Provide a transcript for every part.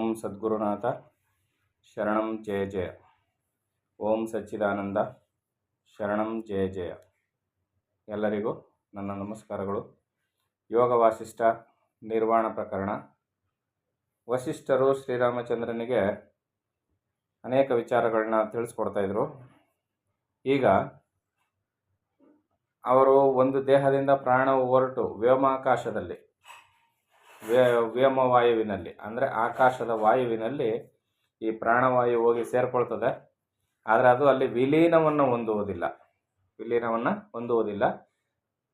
ಓಂ ಸದ್ಗುರುನಾಥ ಶರಣಂ ಜಯ ಜಯ. ಓಂ ಸಚ್ಚಿದಾನಂದ ಶರಣಂ ಜಯ ಜಯ. ಎಲ್ಲರಿಗೂ ನನ್ನ ನಮಸ್ಕಾರಗಳು. ಯೋಗ ವಾಸಿಷ್ಠ ನಿರ್ವಾಣ ಪ್ರಕರಣ. ವಸಿಷ್ಠರು ಶ್ರೀರಾಮಚಂದ್ರನಿಗೆ ಅನೇಕ ವಿಚಾರಗಳನ್ನ ತಿಳಿಸ್ಕೊಡ್ತಾ ಇದ್ರು. ಈಗ ಅವರು ಒಂದು ದೇಹದಿಂದ ಪ್ರಾಣವು ಹೊರಟು ವ್ಯೋಮಾಕಾಶದಲ್ಲಿ ವ್ಯೋಮವಾಯುವಿನಲ್ಲಿ ಅಂದರೆ ಆಕಾಶದ ವಾಯುವಿನಲ್ಲಿ ಈ ಪ್ರಾಣವಾಯು ಹೋಗಿ ಸೇರ್ಕೊಳ್ತದೆ. ಆದರೆ ಅದು ಅಲ್ಲಿ ವಿಲೀನವನ್ನು ಹೊಂದುವುದಿಲ್ಲ.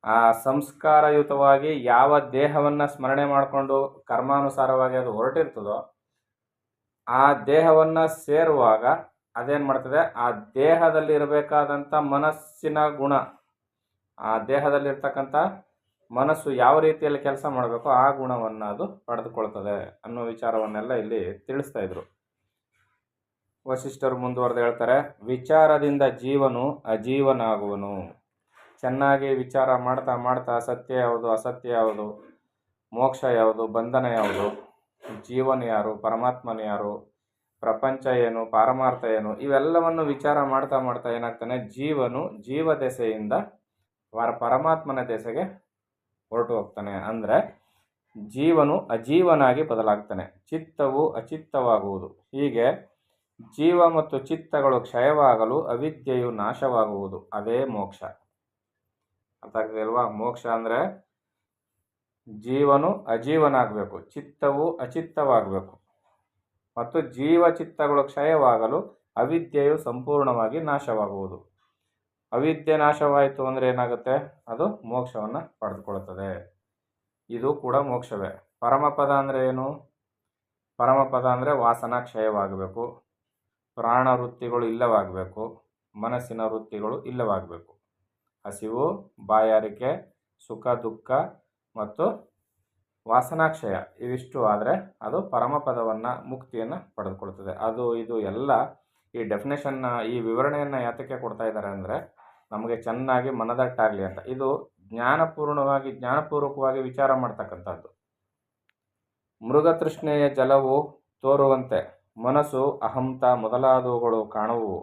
ಆ ಸಂಸ್ಕಾರಯುತವಾಗಿ ಯಾವ ದೇಹವನ್ನು ಸ್ಮರಣೆ ಮಾಡಿಕೊಂಡು ಕರ್ಮಾನುಸಾರವಾಗಿ ಅದು ಹೊರಟಿರ್ತದೋ ಆ ದೇಹವನ್ನು ಸೇರುವಾಗ ಅದೇನು ಮಾಡ್ತದೆ, ಆ ದೇಹದಲ್ಲಿರಬೇಕಾದಂಥ ಮನಸ್ಸಿನ ಗುಣ, ಆ ದೇಹದಲ್ಲಿರ್ತಕ್ಕಂಥ ಮನಸ್ಸು ಯಾವ ರೀತಿಯಲ್ಲಿ ಕೆಲಸ ಮಾಡಬೇಕೋ ಆ ಗುಣವನ್ನು ಅದು ಪಡೆದುಕೊಳ್ತದೆ ಅನ್ನೋ ವಿಚಾರವನ್ನೆಲ್ಲ ಇಲ್ಲಿ ತಿಳಿಸ್ತಾ ಇದ್ರು. ವಸಿಷ್ಠರು ಮುಂದುವರೆದು ಹೇಳ್ತಾರೆ, ವಿಚಾರದಿಂದ ಜೀವನು ಅಜೀವನಾಗುವನು. ಚೆನ್ನಾಗಿ ವಿಚಾರ ಮಾಡ್ತಾ ಮಾಡ್ತಾ ಸತ್ಯ ಯಾವುದು, ಅಸತ್ಯ ಯಾವುದು, ಮೋಕ್ಷ ಯಾವುದು, ಬಂಧನ ಯಾವುದು, ಜೀವನ ಯಾರು, ಪರಮಾತ್ಮನ ಯಾರು, ಪ್ರಪಂಚ ಏನು, ಪಾರಮಾರ್ಥ ಏನು, ಇವೆಲ್ಲವನ್ನು ವಿಚಾರ ಮಾಡ್ತಾ ಮಾಡ್ತಾ ಏನಾಗ್ತಾನೆ, ಜೀವನು ಜೀವ ದೆಸೆಯಿಂದ ಪರಮಾತ್ಮನ ದೆಸೆಗೆ ಹೊರಟು ಹೋಗ್ತಾನೆ. ಅಂದರೆ ಜೀವನು ಅಜೀವನಾಗಿ ಬದಲಾಗ್ತಾನೆ, ಚಿತ್ತವು ಅಚಿತ್ತವಾಗುವುದು. ಹೀಗೆ ಜೀವ ಮತ್ತು ಚಿತ್ತಗಳು ಕ್ಷಯವಾಗಲು ಅವಿದ್ಯೆಯು ನಾಶವಾಗುವುದು. ಅದೇ ಮೋಕ್ಷ. ಅರ್ಥ ಆಗ್ತದೆ ಅಲ್ವಾ? ಮೋಕ್ಷ ಅಂದರೆ ಜೀವನು ಅಜೀವನಾಗಬೇಕು, ಚಿತ್ತವು ಅಚಿತ್ತವಾಗಬೇಕು ಮತ್ತು ಜೀವ ಚಿತ್ತಗಳು ಕ್ಷಯವಾಗಲು ಅವಿದ್ಯೆಯು ಸಂಪೂರ್ಣವಾಗಿ ನಾಶವಾಗುವುದು. ಅವಿದ್ಯೆ ನಾಶವಾಯಿತು ಅಂದರೆ ಏನಾಗುತ್ತೆ, ಅದು ಮೋಕ್ಷವನ್ನು ಪಡೆದುಕೊಳ್ಳುತ್ತದೆ. ಇದು ಕೂಡ ಮೋಕ್ಷವೇ. ಪರಮಪದ ಅಂದರೆ ಏನು? ಪರಮಪದ ಅಂದರೆ ವಾಸನಾ ಕ್ಷಯವಾಗಬೇಕು, ಪ್ರಾಣ ವೃತ್ತಿಗಳು ಇಲ್ಲವಾಗಬೇಕು, ಮನಸ್ಸಿನ ವೃತ್ತಿಗಳು ಇಲ್ಲವಾಗಬೇಕು. ಹಸಿವು, ಬಾಯಾರಿಕೆ, ಸುಖ ದುಃಖ ಮತ್ತು ವಾಸನಾಕ್ಷಯ ಇವಿಷ್ಟು ಆದರೆ ಅದು ಪರಮಪದವನ್ನು, ಮುಕ್ತಿಯನ್ನು ಪಡೆದುಕೊಳ್ತದೆ. ಅದು ಇದು ಎಲ್ಲ ಈ ಡೆಫಿನೇಷನ್ನ, ಈ ವಿವರಣೆಯನ್ನು ಯಾತಕ್ಕೆ ಕೊಡ್ತಾ ಇದ್ದಾರೆ ಅಂದರೆ ನಮಗೆ ಚೆನ್ನಾಗಿ ಮನದಟ್ಟಾಗಲಿ ಅಂತ. ಇದು ಜ್ಞಾನಪೂರ್ವಕವಾಗಿ ವಿಚಾರ ಮಾಡ್ತಕ್ಕಂಥದ್ದು. ಮೃಗತೃಷ್ಣೆಯ ಜಲವು ತೋರುವಂತೆ ಮನಸ್ಸು, ಅಹಂತ ಮೊದಲಾದವುಗಳು ಕಾಣುವು.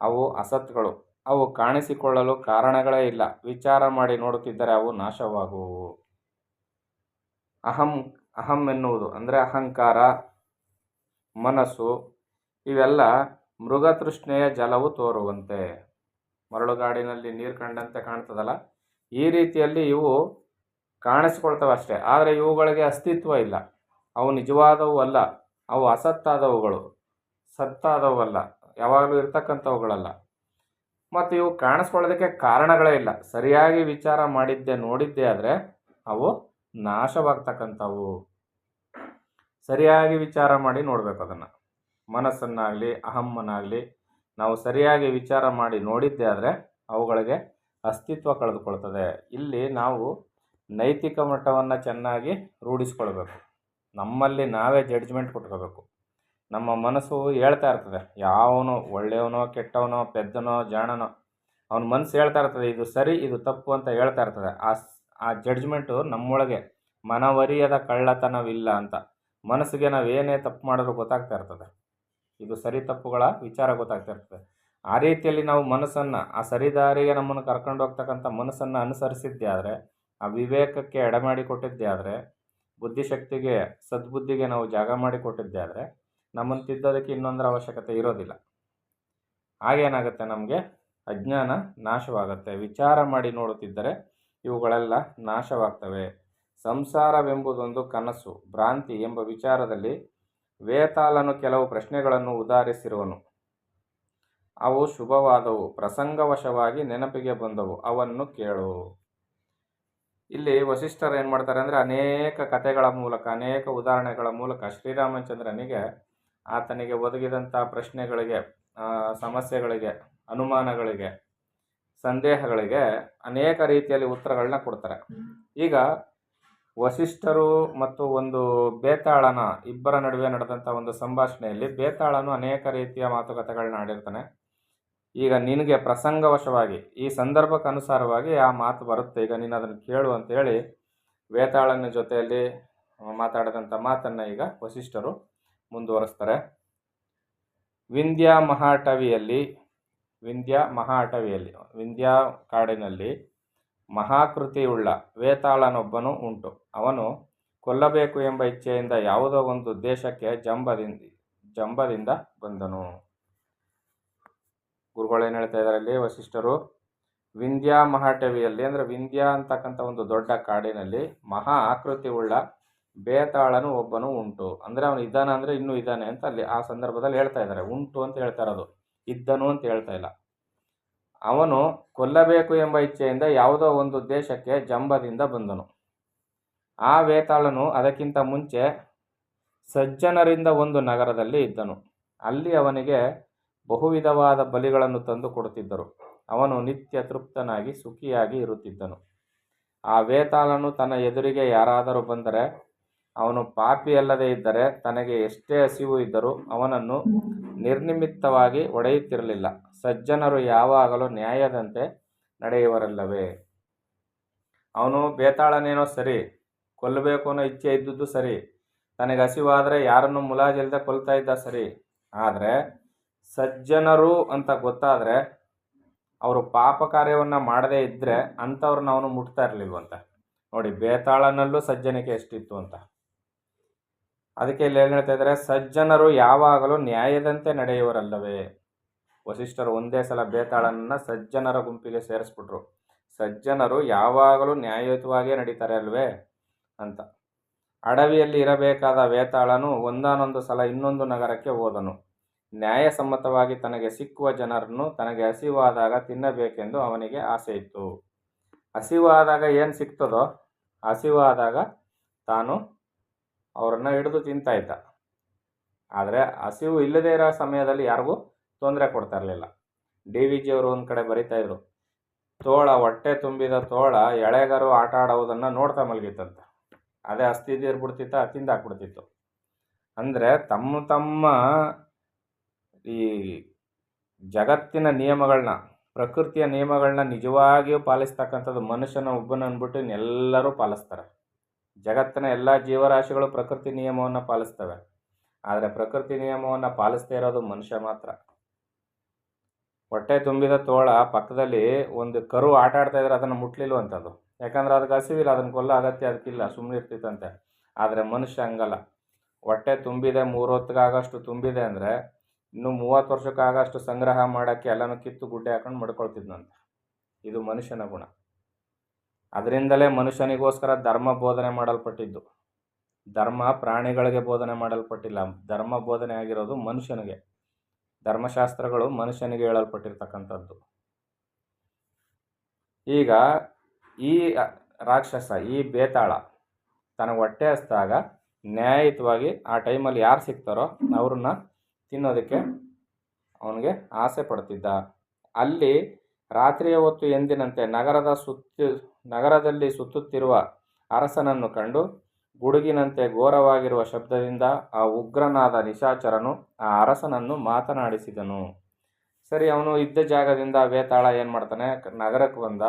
ಅವು ಅಸತ್ಗಳು. ಅವು ಕಾಣಿಸಿಕೊಳ್ಳಲು ಕಾರಣಗಳೇ ಇಲ್ಲ. ವಿಚಾರ ಮಾಡಿ ನೋಡುತ್ತಿದ್ದರೆ ಅವು ನಾಶವಾಗುವು. ಅಹಂ ಎನ್ನುವುದು ಅಂದರೆ ಅಹಂಕಾರ, ಮನಸ್ಸು, ಇವೆಲ್ಲ ಮೃಗತೃಷ್ಣೆಯ ಜಲವು ತೋರುವಂತೆ, ಮರಳುಗಾಡಿನಲ್ಲಿ ನೀರು ಕಂಡಂತೆ ಕಾಣ್ತದಲ್ಲ, ಈ ರೀತಿಯಲ್ಲಿ ಇವು ಕಾಣಿಸ್ಕೊಳ್ತವೆ ಅಷ್ಟೇ. ಆದರೆ ಇವುಗಳಿಗೆ ಅಸ್ತಿತ್ವ ಇಲ್ಲ. ಅವು ನಿಜವಾದವು ಅಲ್ಲ. ಅವು ಅಸತ್ತಾದವುಗಳು, ಸತ್ತಾದವಲ್ಲ, ಯಾವಾಗಲೂ ಇರ್ತಕ್ಕಂಥವುಗಳಲ್ಲ. ಮತ್ತು ಇವು ಕಾಣಿಸ್ಕೊಳ್ಳೋದಕ್ಕೆ ಕಾರಣಗಳೇ ಇಲ್ಲ. ಸರಿಯಾಗಿ ವಿಚಾರ ನೋಡಿದ್ದೇ ಆದರೆ ಅವು ನಾಶವಾಗ್ತಕ್ಕಂಥವು. ಸರಿಯಾಗಿ ವಿಚಾರ ಮಾಡಿ ನೋಡಬೇಕು ಅದನ್ನು. ಮನಸ್ಸನ್ನಾಗಲಿ ಅಹಮ್ಮನ್ನಾಗಲಿ ನಾವು ಸರಿಯಾಗಿ ವಿಚಾರ ಮಾಡಿ ನೋಡಿದ್ದೇ ಆದರೆ ಅವುಗಳಿಗೆ ಅಸ್ತಿತ್ವ ಕಳೆದುಕೊಳ್ತದೆ. ಇಲ್ಲಿ ನಾವು ನೈತಿಕ ಮಟ್ಟವನ್ನು ಚೆನ್ನಾಗಿ ರೂಢಿಸ್ಕೊಳ್ಬೇಕು. ನಮ್ಮಲ್ಲಿ ನಾವೇ ಜಡ್ಜ್ಮೆಂಟ್ ಕೊಟ್ಕೋಬೇಕು. ನಮ್ಮ ಮನಸ್ಸು ಹೇಳ್ತಾ ಇರ್ತದೆ, ಯಾವನೋ ಒಳ್ಳೆಯವನೋ ಕೆಟ್ಟವನೋ ಪೆದ್ದನೋ ಜಾಣನೋ, ಅವನ ಮನಸ್ಸು ಹೇಳ್ತಾ ಇರ್ತದೆ ಇದು ಸರಿ ಇದು ತಪ್ಪು ಅಂತ ಹೇಳ್ತಾ ಇರ್ತದೆ. ಆ ಜಡ್ಜ್ಮೆಂಟು ನಮ್ಮೊಳಗೆ ಮನವರಿಯದ ಕಳ್ಳತನವಿಲ್ಲ ಅಂತ. ಮನಸ್ಸಿಗೆ ನಾವೇನೇ ತಪ್ಪು ಮಾಡಿದ್ರೂ ಗೊತ್ತಾಗ್ತಾ ಇರ್ತದೆ. ಇದು ಸರಿ ತಪ್ಪುಗಳ ವಿಚಾರ ಗೊತ್ತಾಗ್ತಾ ಇರ್ತದೆ. ಆ ರೀತಿಯಲ್ಲಿ ನಾವು ಮನಸ್ಸನ್ನು, ಆ ಸರಿದಾರಿಗೆ ನಮ್ಮನ್ನು ಕರ್ಕೊಂಡು ಹೋಗ್ತಕ್ಕಂಥ ಮನಸ್ಸನ್ನು ಅನುಸರಿಸಿದ್ದೇ ಆದರೆ, ಆ ವಿವೇಕಕ್ಕೆ ಎಡೆಮಾಡಿಕೊಟ್ಟಿದ್ದೇ ಆದರೆ, ಬುದ್ಧಿಶಕ್ತಿಗೆ ಸದ್ಬುದ್ಧಿಗೆ ನಾವು ಜಾಗ ಮಾಡಿಕೊಟ್ಟಿದ್ದೇ ಆದರೆ ನಮ್ಮನ್ನು ತಿದ್ದೋದಕ್ಕೆ ಇನ್ನೊಂದರ ಅವಶ್ಯಕತೆ ಇರೋದಿಲ್ಲ. ಹಾಗೇನಾಗುತ್ತೆ, ನಮಗೆ ಅಜ್ಞಾನ ನಾಶವಾಗುತ್ತೆ. ವಿಚಾರ ಮಾಡಿ ನೋಡುತ್ತಿದ್ದರೆ ಇವುಗಳೆಲ್ಲ ನಾಶವಾಗ್ತವೆ. ಸಂಸಾರವೆಂಬುದೊಂದು ಕನಸು, ಭ್ರಾಂತಿ ಎಂಬ ವಿಚಾರದಲ್ಲಿ ವೇತಾಳನು ಕೆಲವು ಪ್ರಶ್ನೆಗಳನ್ನು ಉದಾಹರಿಸಿರುವನು. ಅವು ಶುಭವಾದವು, ಪ್ರಸಂಗವಶವಾಗಿ ನೆನಪಿಗೆ ಬಂದವು, ಅವನ್ನು ಕೇಳು. ಇಲ್ಲಿ ವಸಿಷ್ಠರು ಏನು ಮಾಡ್ತಾರೆ ಅಂದರೆ ಅನೇಕ ಕಥೆಗಳ ಮೂಲಕ, ಅನೇಕ ಉದಾಹರಣೆಗಳ ಮೂಲಕ ಶ್ರೀರಾಮಚಂದ್ರನಿಗೆ ಆತನಿಗೆ ಒದಗಿದಂಥ ಪ್ರಶ್ನೆಗಳಿಗೆ, ಸಮಸ್ಯೆಗಳಿಗೆ, ಅನುಮಾನಗಳಿಗೆ, ಸಂದೇಹಗಳಿಗೆ ಅನೇಕ ರೀತಿಯಲ್ಲಿ ಉತ್ತರಗಳನ್ನ ಕೊಡ್ತಾರೆ. ಈಗ ವಸಿಷ್ಠರು ಮತ್ತು ಒಂದು ಬೇತಾಳನ ಇಬ್ಬರ ನಡುವೆ ನಡೆದಂಥ ಒಂದು ಸಂಭಾಷಣೆಯಲ್ಲಿ ಬೇತಾಳನು ಅನೇಕ ರೀತಿಯ ಮಾತುಕತೆಗಳನ್ನ ಆಡಿರ್ತಾನೆ. ಈಗ ನಿನಗೆ ಪ್ರಸಂಗವಶವಾಗಿ ಈ ಸಂದರ್ಭಕ್ಕನುಸಾರವಾಗಿ ಆ ಮಾತು ಬರುತ್ತೆ, ಈಗ ನೀನು ಅದನ್ನು ಕೇಳು ಅಂತೇಳಿ ಬೇತಾಳನ ಜೊತೆಯಲ್ಲಿ ಮಾತಾಡಿದಂಥ ಮಾತನ್ನು ಈಗ ವಸಿಷ್ಠರು ಮುಂದುವರಿಸ್ತಾರೆ. ವಿಂಧ್ಯ ಮಹಾಟವಿಯಲ್ಲಿ ವಿಂಧ್ಯ ಕಾಡಿನಲ್ಲಿ ಮಹಾಕೃತಿಯುಳ್ಳ ವೇತಾಳನೊಬ್ಬನು ಉಂಟು. ಅವನು ಕೊಲ್ಲಬೇಕು ಎಂಬ ಇಚ್ಛೆಯಿಂದ ಯಾವುದೋ ಒಂದು ದೇಶಕ್ಕೆ ಜಂಬದಿಂದ ಬಂದನು. ಗುರುಗಳೇನು ಹೇಳ್ತಾ ಇದ್ದಾರೆ ಅಲ್ಲಿ ವಸಿಷ್ಠರು, ವಿಂಧ್ಯ ಮಹಾಟವಿಯಲ್ಲಿ ಅಂದರೆ ವಿಂಧ್ಯ ಅಂತಕ್ಕಂಥ ಒಂದು ದೊಡ್ಡ ಕಾಡಿನಲ್ಲಿ ಮಹಾ ಆಕೃತಿ ಉಳ್ಳ ಬೇತಾಳನು ಒಬ್ಬನು ಉಂಟು. ಅಂದರೆ ಅವನು ಇದ್ದಾನೆ ಅಂದರೆ ಇನ್ನೂ ಇದ್ದಾನೆ ಅಂತ ಅಲ್ಲಿ ಆ ಸಂದರ್ಭದಲ್ಲಿ ಹೇಳ್ತಾ ಇದ್ದಾರೆ. ಉಂಟು ಅಂತ ಹೇಳ್ತಾ ಇರೋದು, ಇದ್ದನು ಅಂತ ಹೇಳ್ತಾ ಇಲ್ಲ. ಅವನು ಕೊಲ್ಲಬೇಕು ಎಂಬ ಇಚ್ಛೆಯಿಂದ ಯಾವುದೋ ಒಂದು ದೇಶಕ್ಕೆ ಜಂಬದಿಂದ ಬಂದನು. ಆ ವೇತಾಳನು ಅದಕ್ಕಿಂತ ಮುಂಚೆ ಸಜ್ಜನರಿಂದ ಒಂದು ನಗರದಲ್ಲಿ ಇದ್ದನು. ಅಲ್ಲಿ ಅವನಿಗೆ ಬಹುವಿಧವಾದ ಬಲಿಗಳನ್ನು ತಂದು ಕೊಡುತ್ತಿದ್ದರು. ಅವನು ನಿತ್ಯ ತೃಪ್ತನಾಗಿ ಸುಖಿಯಾಗಿ ಇರುತ್ತಿದ್ದನು. ಆ ವೇತಾಳನು ತನ್ನ ಎದುರಿಗೆ ಯಾರಾದರೂ ಬಂದರೆ ಅವನು ಪಾಪಿಯಲ್ಲದೆ ಇದ್ದರೆ ತನಗೆ ಎಷ್ಟೇ ಹಸಿವು ಇದ್ದರೂ ಅವನನ್ನು ನಿರ್ನಿಮಿತ್ತವಾಗಿ ಹೊಡೆಯುತ್ತಿರಲಿಲ್ಲ. ಸಜ್ಜನರು ಯಾವಾಗಲೂ ನ್ಯಾಯದಂತೆ ನಡೆಯುವರಲ್ಲವೇ. ಅವನು ಬೇತಾಳನೇನೋ ಸರಿ, ಕೊಲ್ಲಬೇಕು ಅನ್ನೋ ಇಚ್ಛೆ ಇದ್ದದ್ದು ಸರಿ, ತನಗೆ ಹಸಿವಾದರೆ ಯಾರನ್ನು ಮುಲಾಜಿಲ್ಲದೆ ಕೊಲ್ತಾ ಇದ್ದ ಸರಿ. ಆದರೆ ಸಜ್ಜನರು ಅಂತ ಗೊತ್ತಾದರೆ ಅವರು ಪಾಪ ಕಾರ್ಯವನ್ನು ಮಾಡದೇ ಇದ್ದರೆ ಅಂಥವ್ರನ್ನ ಅವನು ಮುಟ್ತಾ ಇರಲಿಲ್ವಂತ. ನೋಡಿ, ಬೇತಾಳನಲ್ಲೂ ಸಜ್ಜನಿಕೆ ಎಷ್ಟಿತ್ತು ಅಂತ. ಅದಕ್ಕೆ ಇಲ್ಲಿ ಏನು ಹೇಳ್ತಾ ಇದ್ದಾರೆ, ಸಜ್ಜನರು ಯಾವಾಗಲೂ ನ್ಯಾಯದಂತೆ ನಡೆಯುವರಲ್ಲವೇ. ವಸಿಷ್ಠರು ಒಂದೇ ಸಲ ಬೇತಾಳನನ್ನು ಸಜ್ಜನರ ಗುಂಪಿಗೆ ಸೇರಿಸ್ಬಿಟ್ರು. ಸಜ್ಜನರು ಯಾವಾಗಲೂ ನ್ಯಾಯಯುತವಾಗಿಯೇ ನಡೀತಾರೆ ಅಲ್ವೇ ಅಂತ. ಅಡವಿಯಲ್ಲಿ ಇರಬೇಕಾದ ವೇತಾಳನು ಒಂದಾನೊಂದು ಸಲ ಇನ್ನೊಂದು ನಗರಕ್ಕೆ ಹೋದನು. ನ್ಯಾಯಸಮ್ಮತವಾಗಿ ತನಗೆ ಸಿಕ್ಕುವ ಜನರನ್ನು ತನಗೆ ಹಸಿವಾದಾಗ ತಿನ್ನಬೇಕೆಂದು ಅವನಿಗೆ ಆಸೆ ಇತ್ತು. ಹಸಿವಾದಾಗ ಏನು ಸಿಗ್ತದೋ, ಹಸಿವಾದಾಗ ತಾನು ಅವರನ್ನು ಹಿಡಿದು ತಿಂತಾ ಇದ್ದ. ಆದರೆ ಹಸಿವು ಇಲ್ಲದೇ ಇರೋ ಸಮಯದಲ್ಲಿ ಯಾರಿಗೂ ತೊಂದರೆ ಕೊಡ್ತಾ ಇರಲಿಲ್ಲ. DVG ಅವರು ಒಂದು ಕಡೆ ಬರಿತಾ ಇದ್ರು, ಹೊಟ್ಟೆ ತುಂಬಿದ ತೋಳ ಎಳೆಗರು ಆಟ ಆಡೋದನ್ನು ನೋಡ್ತಾ ಮಲಗಿತ್ತಂತ. ಅದೇ ಹಸ್ತಿದ್ದಿರ್ಬಿಡ್ತಿತ್ತ, ತಿಂದಾಕ್ಬಿಡ್ತಿತ್ತು. ಅಂದರೆ ತಮ್ಮ ಈ ಜಗತ್ತಿನ ನಿಯಮಗಳನ್ನ, ಪ್ರಕೃತಿಯ ನಿಯಮಗಳನ್ನ ನಿಜವಾಗಿಯೂ ಪಾಲಿಸ್ತಕ್ಕಂಥದ್ದು ಮನುಷ್ಯನ ಒಬ್ಬನ ಅಂದ್ಬಿಟ್ಟು ಎಲ್ಲರೂ ಪಾಲಿಸ್ತಾರೆ. ಜಗತ್ತಿನ ಎಲ್ಲ ಜೀವರಾಶಿಗಳು ಪ್ರಕೃತಿ ನಿಯಮವನ್ನು ಪಾಲಿಸ್ತವೆ. ಆದರೆ ಪ್ರಕೃತಿ ನಿಯಮವನ್ನು ಪಾಲಿಸ್ತಾ ಇರೋದು ಮನುಷ್ಯ ಮಾತ್ರ. ಹೊಟ್ಟೆ ತುಂಬಿದ ತೋಳ ಪಕ್ಕದಲ್ಲಿ ಒಂದು ಕರು ಆಟ ಆಡ್ತಾ ಇದ್ರೆ ಅದನ್ನು ಮುಟ್ಲಿಲ್ವಂಥದ್ದು. ಯಾಕಂದ್ರೆ ಅದಕ್ಕೆ ಹಸಿವಿಲ್ಲ, ಅದನ್ನು ಕೊಲ್ಲೋ ಅಗತ್ಯ ಅದಕ್ಕಿಲ್ಲ, ಸುಮ್ಮನೆ ಇರ್ತಿತ್ತಂತೆ. ಆದರೆ ಮನುಷ್ಯ ಹಂಗಲ್ಲ. ಹೊಟ್ಟೆ ತುಂಬಿದೆ, 3 ಹೊತ್ತಿಗಾಗಷ್ಟು ತುಂಬಿದೆ ಅಂದರೆ ಇನ್ನು 30 ವರ್ಷಕ್ಕಾಗಷ್ಟು ಸಂಗ್ರಹ ಮಾಡೋಕ್ಕೆ ಎಲ್ಲನೂ ಕಿತ್ತು ಗುಡ್ಡೆ ಹಾಕೊಂಡು ಮಡ್ಕೊಳ್ತಿದ್ನಂತೆ. ಇದು ಮನುಷ್ಯನ ಗುಣ. ಅದರಿಂದಲೇ ಮನುಷ್ಯನಿಗೋಸ್ಕರ ಧರ್ಮ ಬೋಧನೆ ಮಾಡಲ್ಪಟ್ಟಿದ್ದು. ಧರ್ಮ ಪ್ರಾಣಿಗಳಿಗೆ ಬೋಧನೆ ಮಾಡಲ್ಪಟ್ಟಿಲ್ಲ. ಧರ್ಮ ಬೋಧನೆ ಆಗಿರೋದು ಮನುಷ್ಯನಿಗೆ. ಧರ್ಮಶಾಸ್ತ್ರಗಳು ಮನುಷ್ಯನಿಗೆ ಹೇಳಲ್ಪಟ್ಟಿರ್ತಕ್ಕಂಥದ್ದು. ಈಗ ಈ ರಾಕ್ಷಸ, ಈ ಬೇತಾಳ ತನಗೆ ಹೊಟ್ಟೆ ಹಸ್ದಾಗ ನ್ಯಾಯಯುತವಾಗಿ ಆ ಟೈಮಲ್ಲಿ ಯಾರು ಸಿಗ್ತಾರೋ ಅವ್ರನ್ನ ತಿನ್ನೋದಕ್ಕೆ ಅವನಿಗೆ ಆಸೆ ಪಡ್ತಿದ್ದ. ಅಲ್ಲಿ ರಾತ್ರಿಯ ಹೊತ್ತು ಎಂದಿನಂತೆ ನಗರದಲ್ಲಿ ಸುತ್ತುತ್ತಿರುವ ಅರಸನನ್ನು ಕಂಡು ಗುಡುಗಿನಂತೆ ಘೋರವಾಗಿರುವ ಶಬ್ದದಿಂದ ಆ ಉಗ್ರನಾದ ನಿಶಾಚರನು ಆ ಅರಸನನ್ನು ಮಾತನಾಡಿಸಿದನು. ಸರಿ, ಅವನು ಇದ್ದ ಜಾಗದಿಂದ ವೇತಾಳ ಏನು ಮಾಡ್ತಾನೆ, ನಗರಕ್ಕೆ ಬಂದ.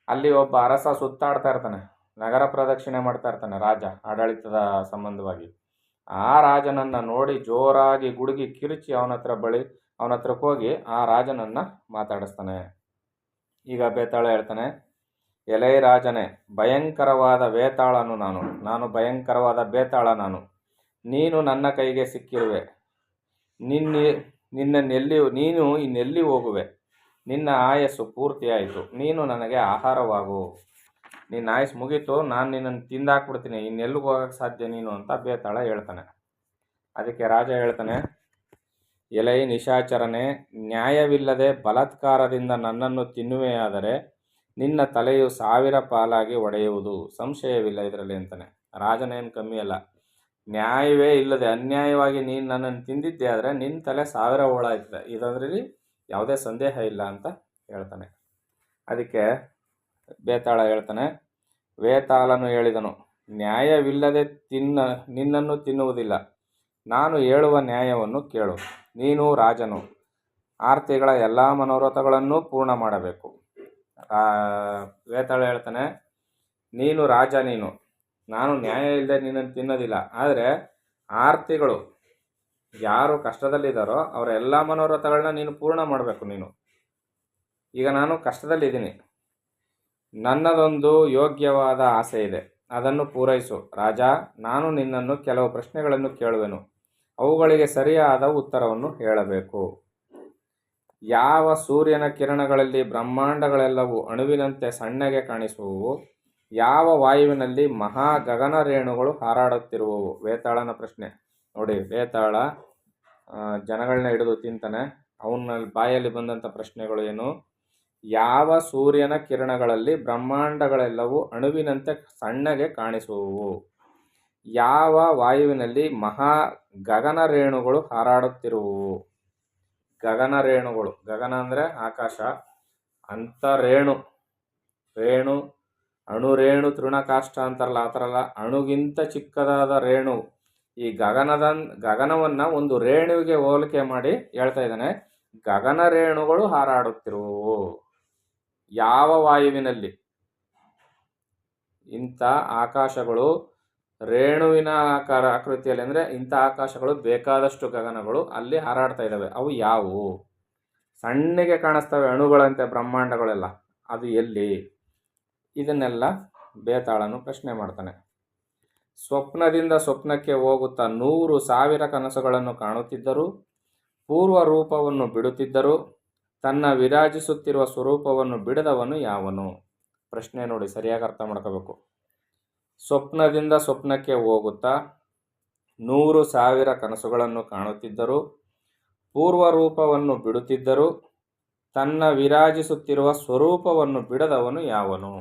ಅಲ್ಲಿ ಒಬ್ಬ ಅರಸ ಸುತ್ತಾಡ್ತಾ ಇರ್ತಾನೆ, ನಗರ ಪ್ರದಕ್ಷಿಣೆ ಮಾಡ್ತಾ ಇರ್ತಾನೆ, ರಾಜ ಆಡಳಿತದ ಸಂಬಂಧವಾಗಿ. ಆ ರಾಜನನ್ನು ನೋಡಿ ಜೋರಾಗಿ ಗುಡುಗಿ ಕಿರುಚಿ ಅವನ ಹತ್ರಕ್ಕೆ ಹೋಗಿ ಆ ರಾಜನನ್ನು ಮಾತಾಡಿಸ್ತಾನೆ. ಈಗ ಬೇತಾಳ ಹೇಳ್ತಾನೆ, ಎಲೈ ರಾಜನೇ, ಭಯಂಕರವಾದ ವೇತಾಳನು ನಾನು ಭಯಂಕರವಾದ ಬೇತಾಳ ನಾನು. ನೀನು ನನ್ನ ಕೈಗೆ ಸಿಕ್ಕಿರುವೆ. ನೀನು ಇನ್ನೆಲ್ಲಿ ಹೋಗುವೆ? ನಿನ್ನ ಆಯಸ್ಸು ಪೂರ್ತಿಯಾಯಿತು. ನೀನು ನನಗೆ ಆಹಾರವಾಗು. ನಿನ್ನ ಆಯಸ್ಸು ಮುಗೀತು, ನಾನು ನಿನ್ನನ್ನು ತಿಂದಾಕ್ಬಿಡ್ತೀನಿ. ಇನ್ನೆಲ್ಲಿಗೆ ಹೋಗೋಕ್ಕೆ ಸಾಧ್ಯ ನೀನು ಅಂತ ಬೇತಾಳ ಹೇಳ್ತಾನೆ. ಅದಕ್ಕೆ ರಾಜ ಹೇಳ್ತಾನೆ, ಎಲೈ ನಿಶಾಚರನೇ, ನ್ಯಾಯವಿಲ್ಲದೆ ಬಲಾತ್ಕಾರದಿಂದ ನನ್ನನ್ನು ತಿನ್ನುವೆಯಾದರೆ ನಿನ್ನ ತಲೆಯು 1000 ಪಾಲಾಗಿ ಒಡೆಯುವುದು, ಸಂಶಯವಿಲ್ಲ ಇದರಲ್ಲಿ ಅಂತಾನೆ. ರಾಜನೇನು ಕಮ್ಮಿ ಅಲ್ಲ. ನ್ಯಾಯವೇ ಇಲ್ಲದೆ ಅನ್ಯಾಯವಾಗಿ ನೀನು ನನ್ನನ್ನು ತಿಂದಿದ್ದೆ ಆದರೆ ನಿನ್ನ ತಲೆ 1000 ಹೋಳಾಯ್ತದೆ, ಇದರಲ್ಲಿ ಯಾವುದೇ ಸಂದೇಹ ಇಲ್ಲ ಅಂತ ಹೇಳ್ತಾನೆ. ಅದಕ್ಕೆ ಬೇತಾಳ ಹೇಳ್ತಾನೆ, ವೇತಾಳನು ಹೇಳಿದನು, ನ್ಯಾಯವಿಲ್ಲದೆ ನಿನ್ನನ್ನು ತಿನ್ನುವುದಿಲ್ಲ. ನಾನು ಹೇಳುವ ನ್ಯಾಯವನ್ನು ಕೇಳು. ನೀನು ರಾಜನು, ಆರ್ತಿಗಳ ಎಲ್ಲ ಮನೋರಥಗಳನ್ನು ಪೂರ್ಣ ಮಾಡಬೇಕು. ವೇತಾಳ ಹೇಳ್ತಾನೆ, ನೀನು ರಾಜ, ನಾನು ನ್ಯಾಯ ಇಲ್ಲದೆ ನಿನ್ನನ್ನು ತಿನ್ನೋದಿಲ್ಲ. ಆದರೆ ಆರ್ತಿಗಳು ಯಾರು ಕಷ್ಟದಲ್ಲಿದ್ದಾರೋ ಅವರ ಎಲ್ಲ ಮನೋರಥಗಳನ್ನ ನೀನು ಪೂರ್ಣ ಮಾಡಬೇಕು. ನೀನು ಈಗ ನಾನು ಕಷ್ಟದಲ್ಲಿದ್ದೀನಿ, ನನ್ನದೊಂದು ಯೋಗ್ಯವಾದ ಆಸೆ ಇದೆ, ಅದನ್ನು ಪೂರೈಸು ರಾಜ. ನಾನು ನಿನ್ನನ್ನು ಕೆಲವು ಪ್ರಶ್ನೆಗಳನ್ನು ಕೇಳುವೆನು, ಅವುಗಳಿಗೆ ಸರಿಯಾದ ಉತ್ತರವನ್ನು ಹೇಳಬೇಕು. ಯಾವ ಸೂರ್ಯನ ಕಿರಣಗಳಲ್ಲಿ ಬ್ರಹ್ಮಾಂಡಗಳೆಲ್ಲವೂ ಅಣುವಿನಂತೆ ಸಣ್ಣಗೆ ಕಾಣಿಸುವವು? ಯಾವ ವಾಯುವಿನಲ್ಲಿ ಮಹಾ ಗಗನ ರೇಣುಗಳು ಹಾರಾಡುತ್ತಿರುವವು? ವೇತಾಳನ ಪ್ರಶ್ನೆ ನೋಡಿ. ವೇತಾಳ ಜನಗಳನ್ನ ಹಿಡಿದು ತಿಂತಾನೆ. ಅವನ ಬಾಯಲ್ಲಿ ಬಂದಂಥ ಪ್ರಶ್ನೆಗಳು ಏನು? ಯಾವ ಸೂರ್ಯನ ಕಿರಣಗಳಲ್ಲಿ ಬ್ರಹ್ಮಾಂಡಗಳೆಲ್ಲವೂ ಅಣುವಿನಂತೆ ಸಣ್ಣಗೆ ಕಾಣಿಸುವವು? ಯಾವ ವಾಯುವಿನಲ್ಲಿ ಮಹಾ ಗಗನ ರೇಣುಗಳು ಹಾರಾಡುತ್ತಿರುವವು? ಗಗನ ರೇಣುಗಳು, ಗಗನ ಅಂದರೆ ಆಕಾಶ, ಅಂಥ ರೇಣು, ರೇಣು ಅಣುರೇಣು ತೃಣಕಾಷ್ಟ ಅಂತಾರಲ್ಲ, ಆ ಥರ ಅಲ್ಲ, ಅಣುಗಿಂತ ಚಿಕ್ಕದಾದ ರೇಣು. ಈ ಗಗನವನ್ನು ಒಂದು ರೇಣುವಿಗೆ ಹೋಲಿಕೆ ಮಾಡಿ ಹೇಳ್ತಾ ಇದ್ದಾನೆ. ಗಗನ ರೇಣುಗಳು ಹಾರಾಡುತ್ತಿರುವವು. ಯಾವ ವಾಯುವಿನಲ್ಲಿ? ಇಂಥ ಆಕಾಶಗಳು ರೇಣುವಿನ ಆಕೃತಿಯಲ್ಲಿ, ಅಂದರೆ ಇಂಥ ಆಕಾಶಗಳು ಬೇಕಾದಷ್ಟು ಗಗನಗಳು ಅಲ್ಲಿ ಹಾರಾಡ್ತಾ ಇದ್ದಾವೆ. ಅವು ಯಾವುವು? ಸಣ್ಣಗೆ ಕಾಣಿಸ್ತವೆ ಅಣುಗಳಂತೆ ಬ್ರಹ್ಮಾಂಡಗಳೆಲ್ಲ, ಅದು ಎಲ್ಲಿ? ಇದನ್ನೆಲ್ಲ ಬೇತಾಳನು ಪ್ರಶ್ನೆ ಮಾಡ್ತಾನೆ. ಸ್ವಪ್ನದಿಂದ ಸ್ವಪ್ನಕ್ಕೆ ಹೋಗುತ್ತಾ 100,000 ಕನಸುಗಳನ್ನು ಕಾಣುತ್ತಿದ್ದರೂ ಪೂರ್ವ ರೂಪವನ್ನು ಬಿಡುತ್ತಿದ್ದರೂ ತನ್ನ ವಿರಾಜಿಸುತ್ತಿರುವ ಸ್ವರೂಪವನ್ನು ಬಿಡದವನು ಯಾವನು? ಪ್ರಶ್ನೆ ನೋಡಿ, ಸರಿಯಾಗಿ ಅರ್ಥ ಮಾಡ್ಕೋಬೇಕು. ಸ್ವಪ್ನದಿಂದ ಸ್ವಪ್ನಕ್ಕೆ ಹೋಗುತ್ತಾ 100,000 ಕನಸುಗಳನ್ನು ಕಾಣುತ್ತಿದ್ದರೂ ಪೂರ್ವ ರೂಪವನ್ನು ಬಿಡುತ್ತಿದ್ದರೂ ತನ್ನ ವಿರಾಜಿಸುತ್ತಿರುವ ಸ್ವರೂಪವನ್ನು ಬಿಡದವನು ಯಾವನು?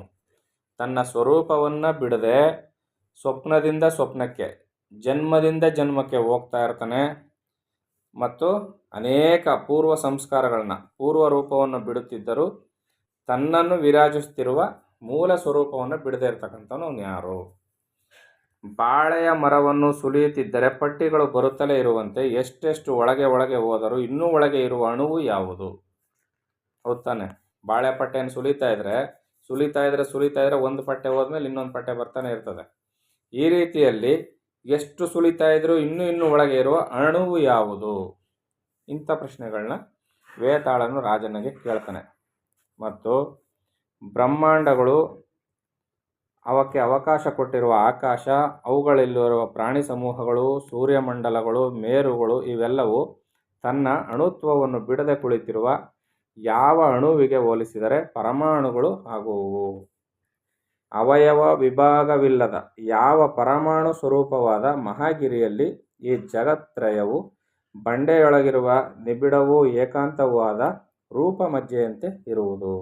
ತನ್ನ ಸ್ವರೂಪವನ್ನು ಬಿಡದೆ ಸ್ವಪ್ನದಿಂದ ಸ್ವಪ್ನಕ್ಕೆ, ಜನ್ಮದಿಂದ ಜನ್ಮಕ್ಕೆ ಹೋಗ್ತಾ ಇರ್ತಾನೆ. ಮತ್ತು ಅನೇಕ ಪೂರ್ವ ಸಂಸ್ಕಾರಗಳನ್ನ, ಪೂರ್ವ ರೂಪವನ್ನು ಬಿಡುತ್ತಿದ್ದರೂ ತನ್ನನ್ನು ವಿರಾಜಿಸುತ್ತಿರುವ ಮೂಲ ಸ್ವರೂಪವನ್ನು ಬಿಡದೇ ಇರ್ತಕ್ಕಂಥವನು ಅವನು ಯಾರು? ಬಾಳೆಯ ಮರವನ್ನು ಸುಲಿಯುತ್ತಿದ್ದರೆ ಪಟ್ಟಿಗಳು ಬರುತ್ತಲೇ ಇರುವಂತೆ ಎಷ್ಟೆಷ್ಟು ಒಳಗೆ ಒಳಗೆ ಹೋದರೂ ಇನ್ನೂ ಒಳಗೆ ಇರುವ ಅಣುವು ಯಾವುದು? ಹೌದು ತಾನೆ? ಬಾಳೆ ಪಟ್ಟೆಯನ್ನು ಸುಲಿತಾ ಇದ್ರೆ ಒಂದು ಪಟ್ಟೆ ಹೋದ್ಮೇಲೆ ಇನ್ನೊಂದು ಪಟ್ಟೆ ಬರ್ತಾನೆ ಇರ್ತದೆ. ಈ ರೀತಿಯಲ್ಲಿ ಎಷ್ಟು ಸುಲಿತಾ ಇದ್ರೂ ಇನ್ನೂ ಒಳಗೆ ಇರುವ ಅಣುವು ಯಾವುದು? ಇಂಥ ಪ್ರಶ್ನೆಗಳನ್ನ ವೇತಾಳನು ರಾಜನಿಗೆ ಕೇಳ್ತಾನೆ. ಮತ್ತು ಬ್ರಹ್ಮಾಂಡಗಳು, ಅವಕ್ಕೆ ಅವಕಾಶ ಕೊಟ್ಟಿರುವ ಆಕಾಶ, ಅವುಗಳಲ್ಲಿರುವ ಪ್ರಾಣಿ ಸಮೂಹಗಳು, ಸೂರ್ಯಮಂಡಲಗಳು, ಮೇರುಗಳು, ಇವೆಲ್ಲವೂ ತನ್ನ ಅಣುತ್ವವನ್ನು ಬಿಡದೆ ಕುಳಿತಿರುವ ಯಾವ ಅಣುವಿಗೆ ಹೋಲಿಸಿದರೆ ಪರಮಾಣುಗಳು ಆಗುವುವು? ಅವಯವ ವಿಭಾಗವಿಲ್ಲದ ಯಾವ ಪರಮಾಣು ಸ್ವರೂಪವಾದ ಮಹಾಗಿರಿಯಲ್ಲಿ ಈ ಜಗತ್ರಯವು ಬಂಡೆಯೊಳಗಿರುವ ನಿಬಿಡವೂ ಏಕಾಂತವೂ ಆದ ರೂಪಮಜ್ಜೆಯಂತೆ ಇರುವುದು?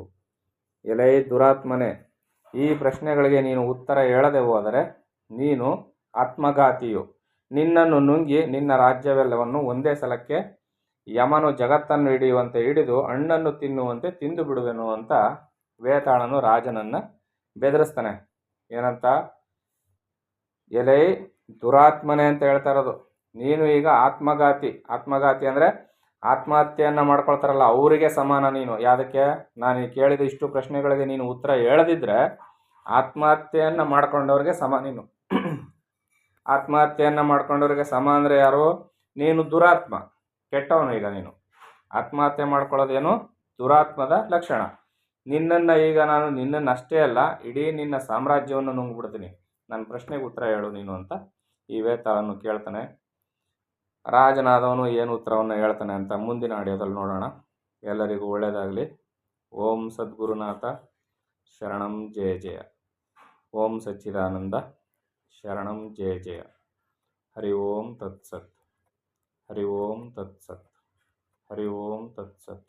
ಎಲೈ ದುರಾತ್ಮನೆ, ಈ ಪ್ರಶ್ನೆಗಳಿಗೆ ನೀನು ಉತ್ತರ ಹೇಳದೆ ಹೋದರೆ ನೀನು ಆತ್ಮಘಾತಿಯು. ನಿನ್ನನ್ನು ನುಂಗಿ ನಿನ್ನ ರಾಜ್ಯವೆಲ್ಲವನ್ನು ಒಂದೇ ಸಲಕ್ಕೆ ಯಮನು ಜಗತ್ತನ್ನು ಹಿಡಿಯುವಂತೆ ಹಿಡಿದು ಹಣ್ಣನ್ನು ತಿನ್ನುವಂತೆ ತಿಂದು ಬಿಡುವೆನು ಅಂತ ವೇತಾಳನು ರಾಜನನ್ನು ಬೆದರಿಸ್ತಾನೆ. ಏನಂತ? ಎಲೈ ದುರಾತ್ಮನೆ ಅಂತ ಹೇಳ್ತಾ ಇರೋದು. ನೀನು ಈಗ ಆತ್ಮಘಾತಿ ಅಂದರೆ ಆತ್ಮಹತ್ಯೆಯನ್ನು ಮಾಡ್ಕೊಳ್ತಾರಲ್ಲ ಅವರಿಗೆ ಸಮಾನ ನೀನು. ಯಾವುದಕ್ಕೆ? ನಾನು ಕೇಳಿದ ಇಷ್ಟು ಪ್ರಶ್ನೆಗಳಿಗೆ ನೀನು ಉತ್ತರ ಹೇಳದಿದ್ದರೆ ಆತ್ಮಹತ್ಯೆಯನ್ನು ಮಾಡ್ಕೊಂಡವ್ರಿಗೆ ಸಮ ನೀನು. ಆತ್ಮಹತ್ಯೆಯನ್ನು ಮಾಡ್ಕೊಂಡವ್ರಿಗೆ ಸಮ ಅಂದರೆ ಯಾರು? ನೀನು ದುರಾತ್ಮ, ಕೆಟ್ಟವನು. ಈಗ ನೀನು ಆತ್ಮಹತ್ಯೆ ಮಾಡ್ಕೊಳ್ಳೋದೇನು? ದುರಾತ್ಮದ ಲಕ್ಷಣ. ನಿನ್ನನ್ನು ಈಗ ನಾನು ನಿನ್ನನ್ನಷ್ಟೇ ಅಲ್ಲ, ಇಡೀ ನಿನ್ನ ಸಾಮ್ರಾಜ್ಯವನ್ನು ನುಂಗ್ಬಿಡ್ತೀನಿ. ನನ್ನ ಪ್ರಶ್ನೆಗೆ ಉತ್ತರ ಹೇಳು ನೀನು ಅಂತ ಈ ವೇತಾಳನ್ನು ಕೇಳ್ತಾನೆ. ರಾಜನಾದವನು ಏನು ಉತ್ತರವನ್ನು ಹೇಳ್ತಾನೆ ಅಂತ ಮುಂದಿನ ಆಡಿಯೋದಲ್ಲಿ ನೋಡೋಣ. ಎಲ್ಲರಿಗೂ ಒಳ್ಳೆಯದಾಗಲಿ. ಓಂ ಸದ್ಗುರುನಾಥ ಶರಣಂ ಜಯ ಜಯ. ಓಂ ಸಚ್ಚಿದಾನಂದ ಶರಣಂ ಜಯ ಜಯ. ಹರಿ ಓಂ ತತ್ಸತ್. ಹರಿ ಓಂ ತತ್ಸತ್. ಹರಿ ಓಂ ತತ್ಸತ್.